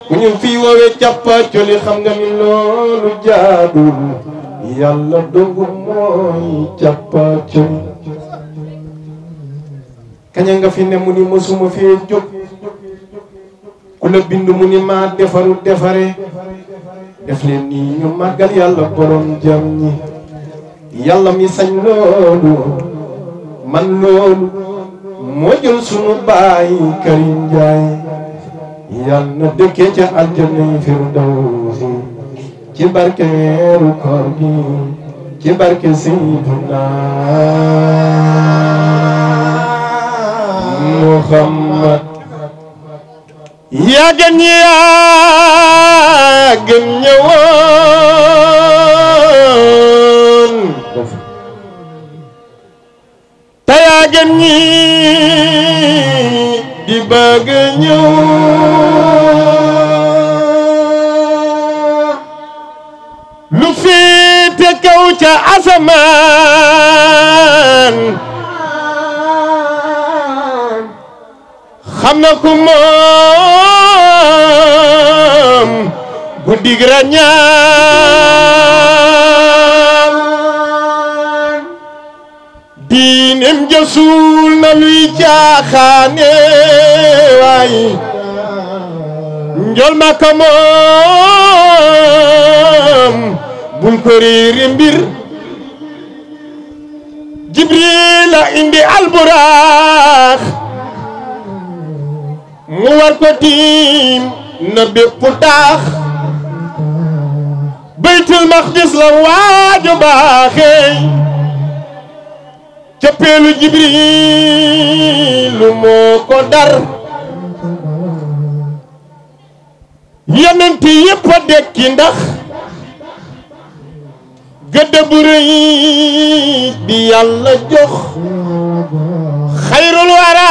ku ñu fi woowee càppaacoli xam nga ni loolu jaadul yàlla dogu mooy càppaacoli kaña nga fi ne mu ni mësuma fee jóg ku la bind mu ni maa defaru defare def leen nii ñu màggal yàlla borom jam ñi yàlla mi sañ loolu man loolu moo jël sunu baay Karim Njaay yal na dëkkee ca aljana firdawsi ci barke weeru koor gi ci barke Seydina Muhammad yaa gën yaa gën ñëwoon te yaa gën ñi di bëgg ñëw lu féete kaw ca asamaan xam na ku moom guddig rañaan diinem jësul na luy caaxaane waay njol ma ka moom bul ko réeri mbir Jibril la indi alburaax mu war ko tiim na bépp taax baytul maqdis la waaju baaxee coppeelu Jibrilu moo ko dar yonent yépp a dekki ndax gëdd bu rëy bi yàlla jox xayrul wara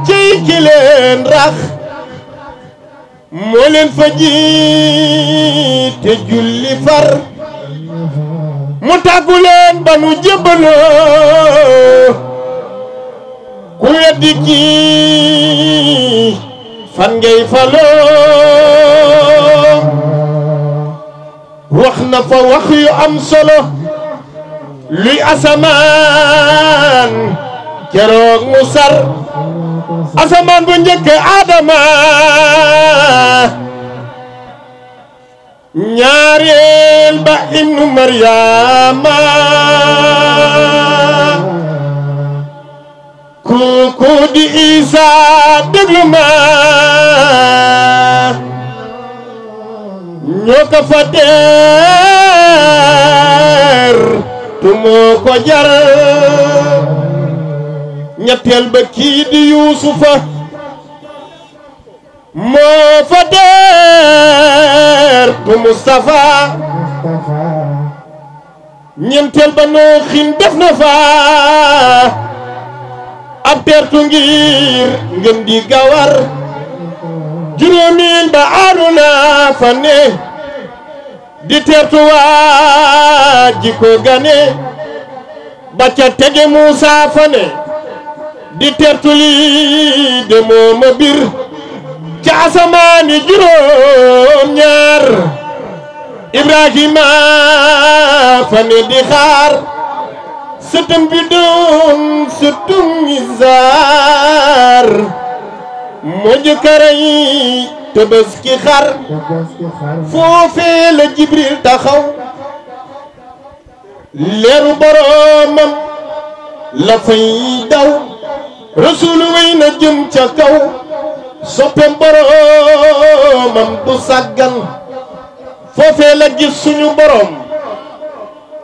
ciy ki leen rax moo leen fa jiite julli far mu tàggu leen ba nu jébbaloo ku weddi kii fan ngay faloo wax na fa wax yu am solo luy asamaan keroog mu sar asamaan bu njëkk Adama ñaareel ba ibnu Maryama kooku di Isa déglu ma ñoo ko fa teer tu moo ko jar ñetteel ba kii di Yuusufa moo fa teer tu Mustafa ñeenteel ba Nooxin def na fa ab teertu ngir ngeen di gawar juróomeel ba Aaruna fa ne di teertu waa ji ko gane ba ca tege Muusa fa ne di teertu lii de mooma bir ca asamaani juróom ñaar Ibrahima fa ne di xaar sëtëm bi doon sëtëm Isaar moo jëkkëra yi Tabaski xar foofee la Jibril taxaw leeru boromam la fay daw Rasuulu wey na jëm ca kaw soppeem boromam du sàggan foofee la gis suñu borom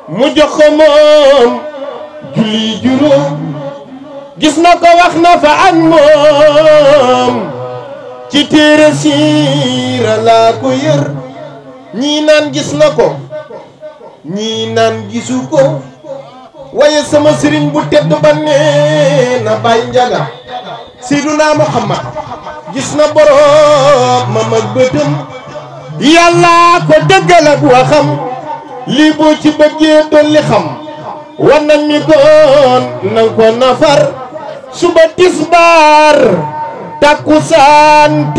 mu jox ko moom julli juróom gis na ko wax na fa ak moom ci téere siira laa ko yër ñii naan gis na ko ñii naan gisu ko waaye sama sëriñ bu tedd ba nee na Baay Njaga Seyduna Muhammad gis na boroomam ak bëtam yàlla ko dëggal ak waxam lii boo ci bëggee dolli xam wana mi koon nang ko nafar suba tisbaar takkusaan